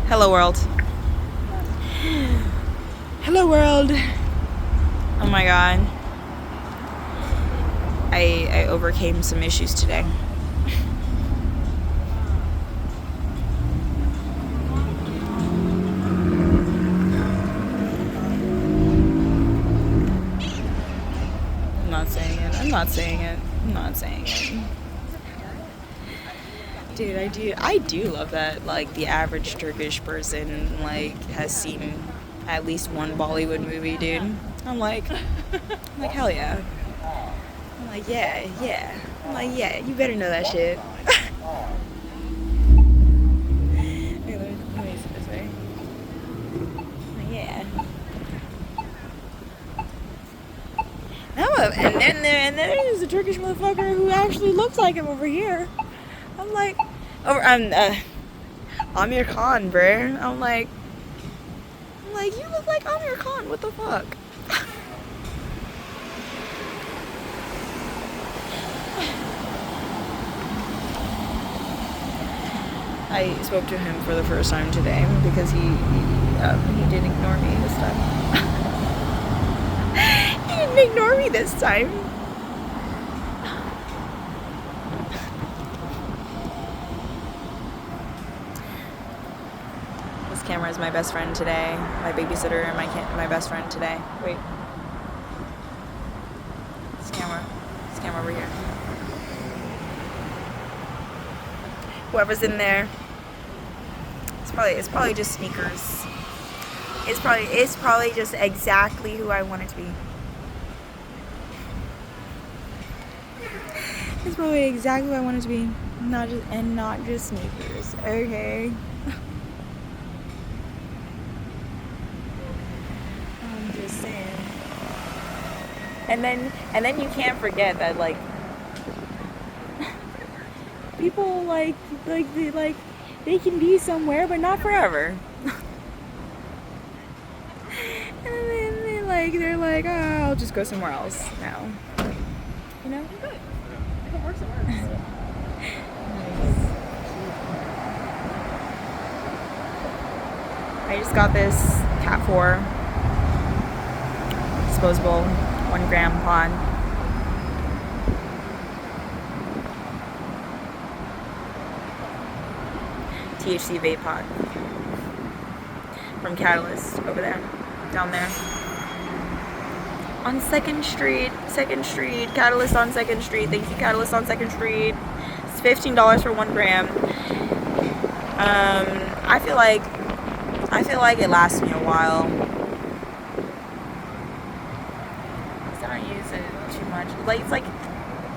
Hello world. Hello world. Oh my god. I overcame some issues today. I'm not saying it. Dude, I do love that, like, the average Turkish person, like, has seen at least one Bollywood movie, dude. I'm like, hell yeah. I'm like, yeah. I'm like, yeah, you better know that shit. Wait, let me sit this way. I'm like, yeah. And then there's a Turkish motherfucker who actually looks like him over here. I'm like, Amir Khan, bruh. I'm like, you look like Amir Khan. What the fuck? I spoke to him for the first time today because he didn't ignore me this time. He didn't ignore me this time. This camera is my best friend today. My babysitter and my best friend today. Wait. This camera over here. Whoever's in there. It's probably just sneakers. It's probably just exactly who I want it to be. It's probably exactly who I want it to be. Not just sneakers. Okay. I'm just saying. And then you can't forget that, like, people they can be somewhere but not forever. And then they're like, oh, I'll just go somewhere else now. You know? Good. If it works, it works. I just got this Cat 4 disposable 1 gram pod. THC vape pod from Catalyst over there, down there on 2nd Street, Catalyst on 2nd Street. Thank you, Catalyst on 2nd Street. It's $15 for 1 gram. I feel like it lasts me a while. I don't use it too much. Like it's like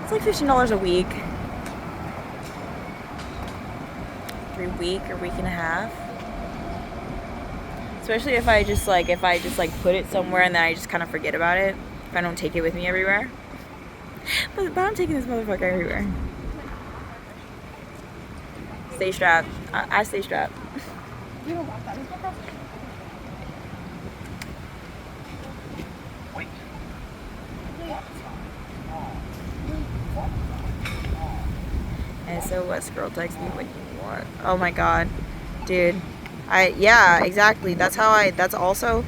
$15 a week. Week or week and a half, especially if I just put it somewhere and then I just kind of forget about it, if I don't take it with me everywhere. But I'm taking this motherfucker everywhere. Stay strapped. I stay strapped. You don't want that. It's not Wait. SOS girl text me when you want. Oh my god, dude. Yeah, exactly. That's also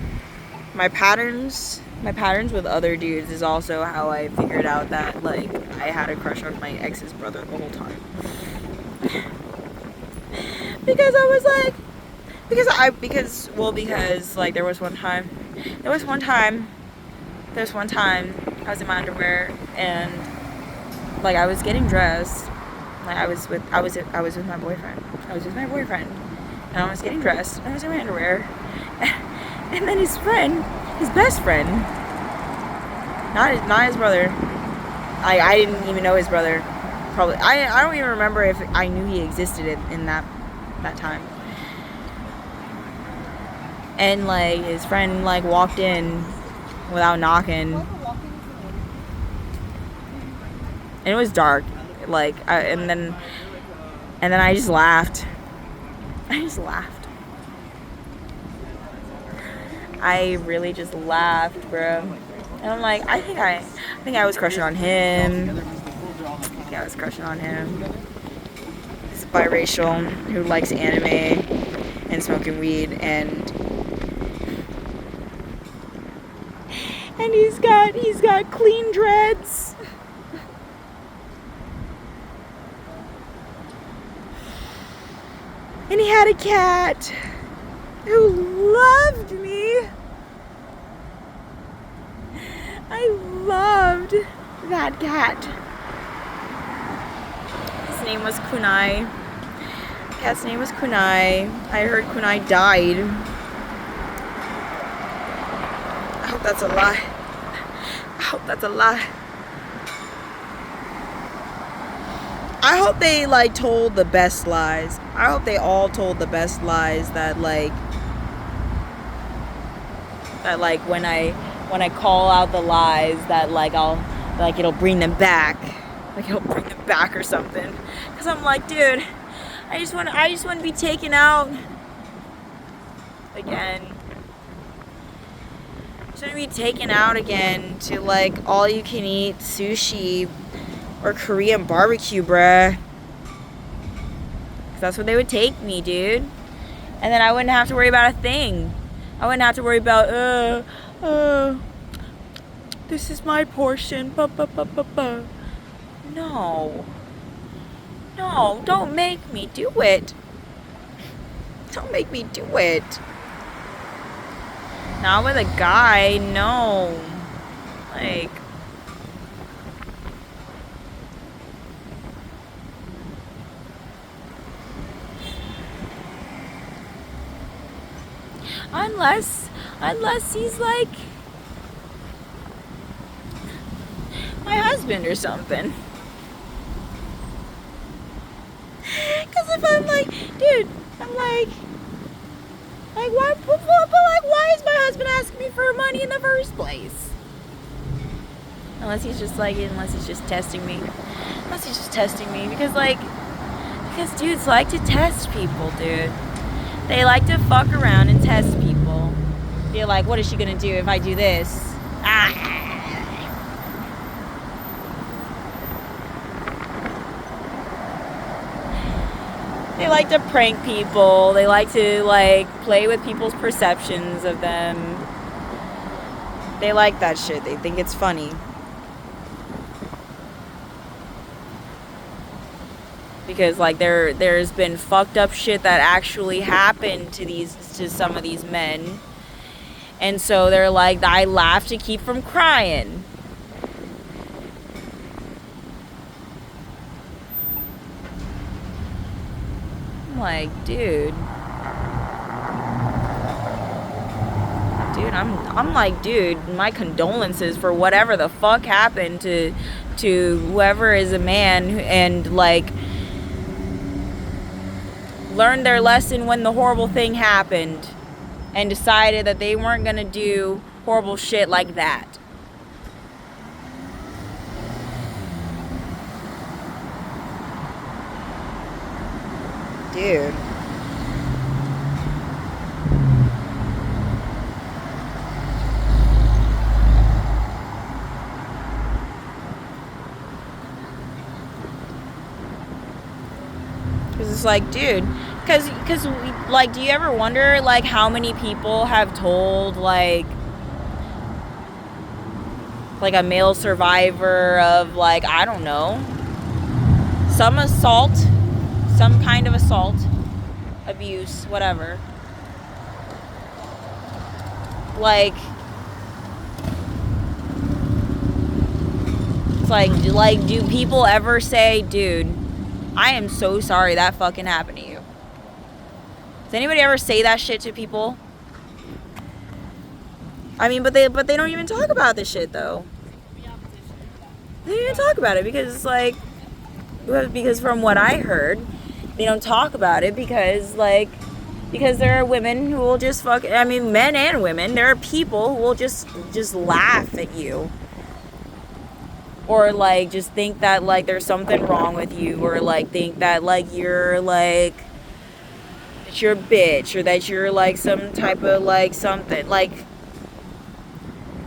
my patterns with other dudes is also how I figured out that, like, I had a crush on my ex's brother the whole time. Because I was like, because like there was one time I was in my underwear and, like, I was getting dressed. Like, I was with my boyfriend. And I was getting dressed. And I was in my underwear. And then his best friend, not his brother. I didn't even know his brother. Probably. I don't even remember if I knew he existed in that time. And, like, his friend, like, walked in without knocking. And it was dark. Like, and then I just laughed. I really just laughed, bro. And I'm like, I think I was crushing on him. He's biracial who likes anime and smoking weed, and he's got clean dreads. And he had a cat who loved me. I loved that cat. His name was Kunai. Cat's name was Kunai. I heard Kunai died. I hope that's a lie. I hope that's a lie. I hope they like told the best lies. I hope they all told the best lies that like when I call out the lies that like it'll bring them back. Like it'll bring them back or something. Cause I'm like, dude, I just want to be taken out again. I just want to be taken out again to like all you can eat sushi or Korean barbecue, bruh. Cause that's where they would take me, dude. And then I wouldn't have to worry about a thing. I wouldn't have to worry about this is my portion. No. No, don't make me do it. Don't make me do it. Not with a guy, no. Like, unless he's like my husband or something. Cause if I'm like, dude, I'm like why? But like, why is my husband asking me for money in the first place? Unless he's just testing me. Unless he's just testing me, because dudes like to test people, dude. They like to fuck around and test people. You're like, what is she gonna do if I do this? They like to prank people. They like to like play with people's perceptions of them. They like that shit. They think it's funny. Because like there's been fucked up shit that actually happened to some of these men. And so they're like, I laugh to keep from crying. I'm like, dude, I'm like, dude, my condolences for whatever the fuck happened to whoever is a man and like learned their lesson when the horrible thing happened and decided that they weren't gonna do horrible shit like that. Dude. Cause it's like, dude, cause like, do you ever wonder like how many people have told like a male survivor of like, I don't know, some assault, some kind of assault, abuse, whatever. Like, it's like, do people ever say, dude, I am so sorry that fucking happened to you? Does anybody ever say that shit to people? I mean, but they don't even talk about this shit though. They don't even talk about it because it's like, because from what I heard, they don't talk about it because there are women who will just fuck, I mean, men and women, there are people who will just laugh at you. Or like just think that like there's something wrong with you, or like think that like you're like, that you're a bitch, or that you're like some type of like something, like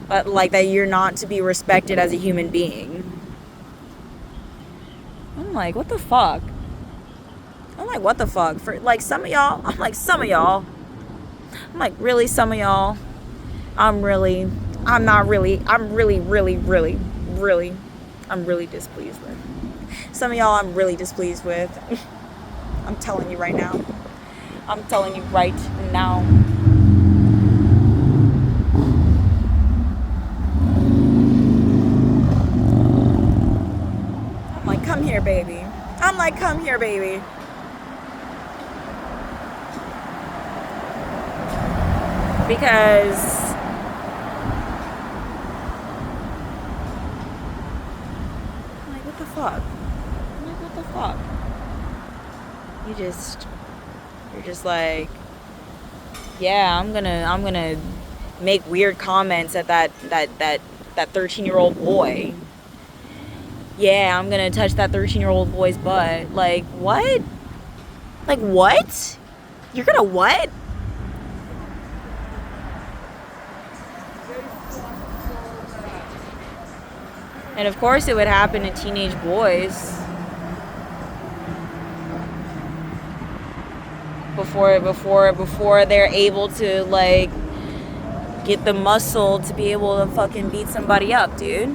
that you're not to be respected as a human being. I'm like, what the fuck? I'm like, what the fuck? For like some of y'all, I'm like, really, some of y'all, I'm really displeased with. Some of y'all I'm really displeased with. I'm telling you right now. I'm like, come here, baby. Because I'm like, what the fuck? You're just like, yeah, I'm gonna make weird comments at that 13-year-old boy. Yeah, I'm gonna touch that 13-year-old boy's butt. Like, what? Like, what? You're gonna what? And of course it would happen to teenage boys. Before they're able to, like, get the muscle to be able to fucking beat somebody up, dude.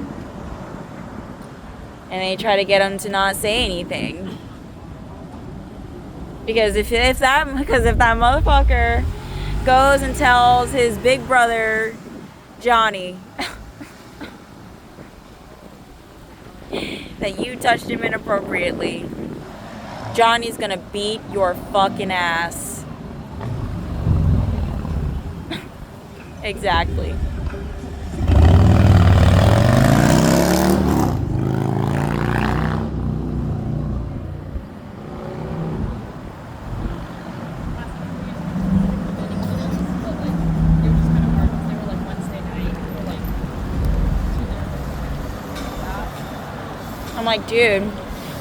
And they try to get them to not say anything. Because if that motherfucker goes and tells his big brother, Johnny, that you touched him inappropriately, Johnny's gonna beat your fucking ass. Exactly.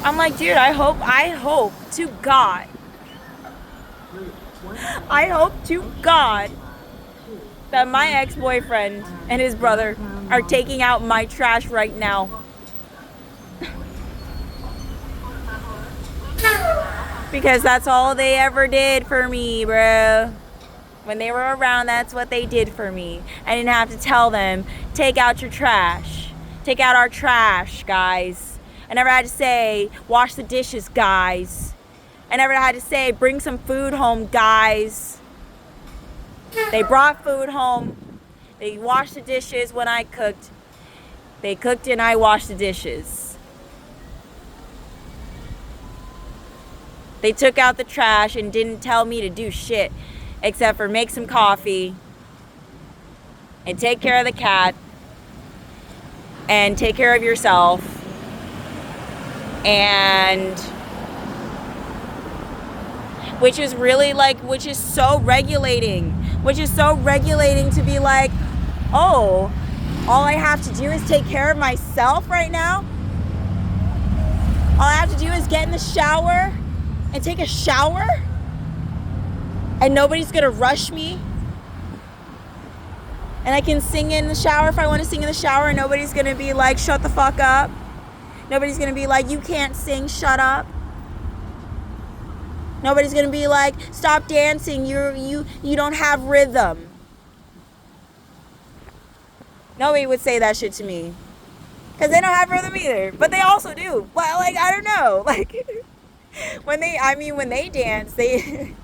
I'm like, dude, I hope to God that my ex-boyfriend and his brother are taking out my trash right now. Because that's all they ever did for me, bro. When they were around, that's what they did for me. I didn't have to tell them, take out your trash. Take out our trash, guys. I never had to say, wash the dishes, guys. I never had to say, bring some food home, guys. They brought food home. They washed the dishes when I cooked. They cooked and I washed the dishes. They took out the trash and didn't tell me to do shit except for make some coffee and take care of the cat and take care of yourself. And which is so regulating to be like, oh, all I have to do is take care of myself right now. All I have to do is get in the shower and take a shower, and nobody's gonna rush me, and I can sing in the shower if I want to sing in the shower, and nobody's gonna be like, shut the fuck up. Nobody's gonna be like, you can't sing, shut up. Nobody's gonna be like, stop dancing, you don't have rhythm. Nobody would say that shit to me, because they don't have rhythm either. But they also do. But like, I don't know. Like, when they dance, they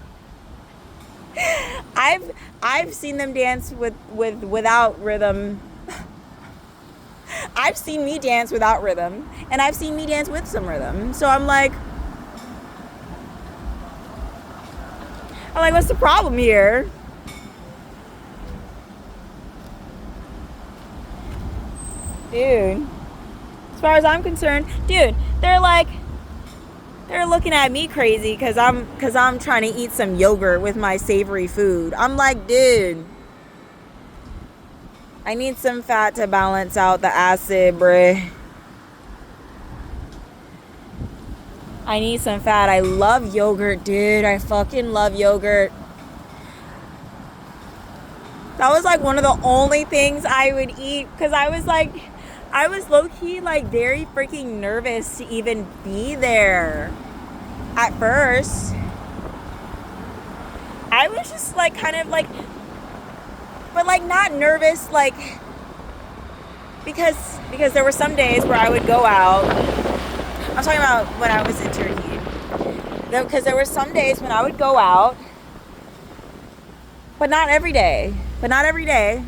I've seen them dance without rhythm. I've seen me dance without rhythm, and I've seen me dance with some rhythm. So I'm like, what's the problem here? Dude, as far as I'm concerned, dude, they're looking at me crazy because I'm trying to eat some yogurt with my savory food. I'm like, dude, I need some fat to balance out the acid, bruh. I need some fat. I love yogurt, dude. I fucking love yogurt. That was like one of the only things I would eat, because I was low-key like very freaking nervous to even be there. at first, I was just like kind of like, but like not nervous, like because there were some days where I would go out. I'm talking about when I was in Turkey. Because there were some days when I would go out, but not every day. But not every day.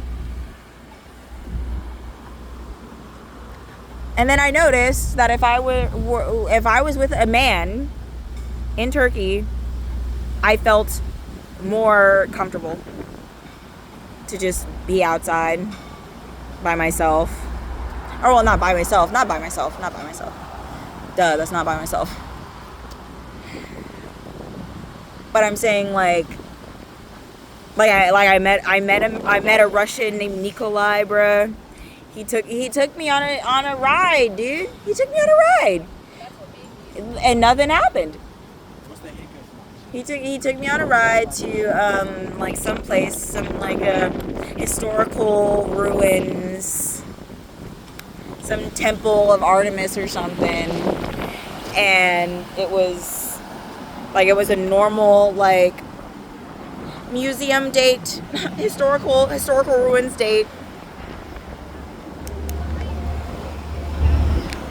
And then I noticed that if I was with a man in Turkey, I felt more comfortable to just be outside by myself. Or well, not by myself. Duh, that's not by myself. But I'm saying I met a Russian named Nikolai, bruh. He took me on a ride, dude. He took me on a ride. And nothing happened. What's the hiccup? He took me on a ride to some historical ruins, some temple of Artemis or something, and it was a normal museum date, historical ruins date.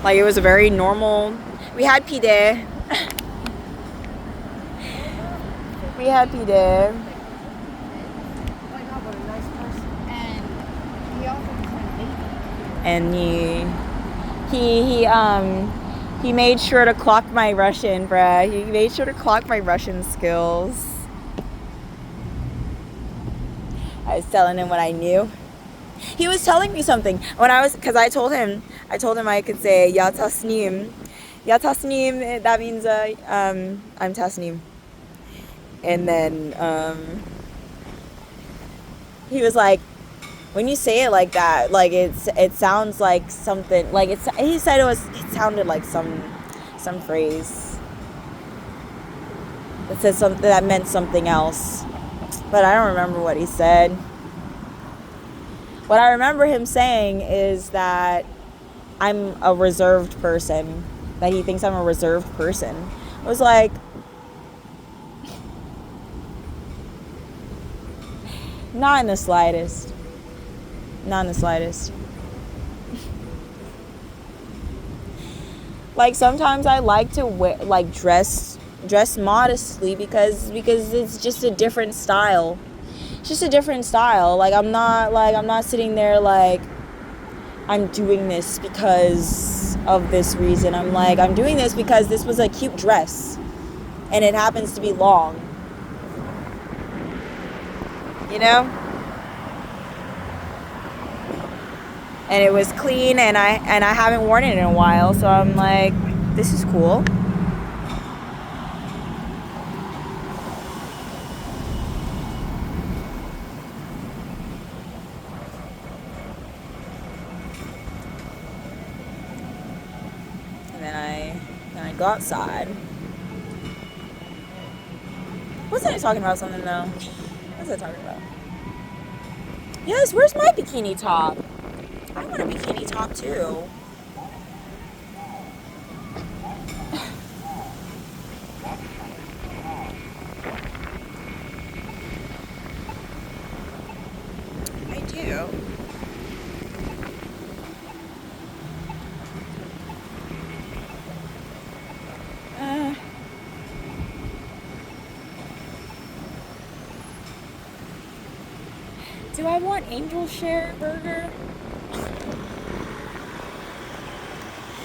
It was a very normal. We had pide. We had pide. Oh my god, what a nice person. And he also was And he made sure to clock my Russian, bruh. He made sure to clock my Russian skills. I was telling him what I knew. He was telling me something because I told him I could say Ya Tasnim. Ya Tasnim, that means I'm Tasnim. And then he was like, when you say it like that, it sounds like something, he said it sounded like some phrase that said something that meant something else, but I don't remember what he said. What I remember him saying is that I'm a reserved person, that he thinks I'm a reserved person. I was like, not in the slightest. Not in the slightest. Sometimes I like to wear, dress modestly because it's just a different style. It's just a different style. I'm not sitting there I'm doing this because of this reason. I'm doing this because this was a cute dress and it happens to be long. You know? And it was clean and I haven't worn it in a while, so I'm like, this is cool. And then I go outside. Wasn't I talking about something though? What was I talking about? Yes, where's my bikini top? I want a bikini top too. I do. Do I want angel share burger?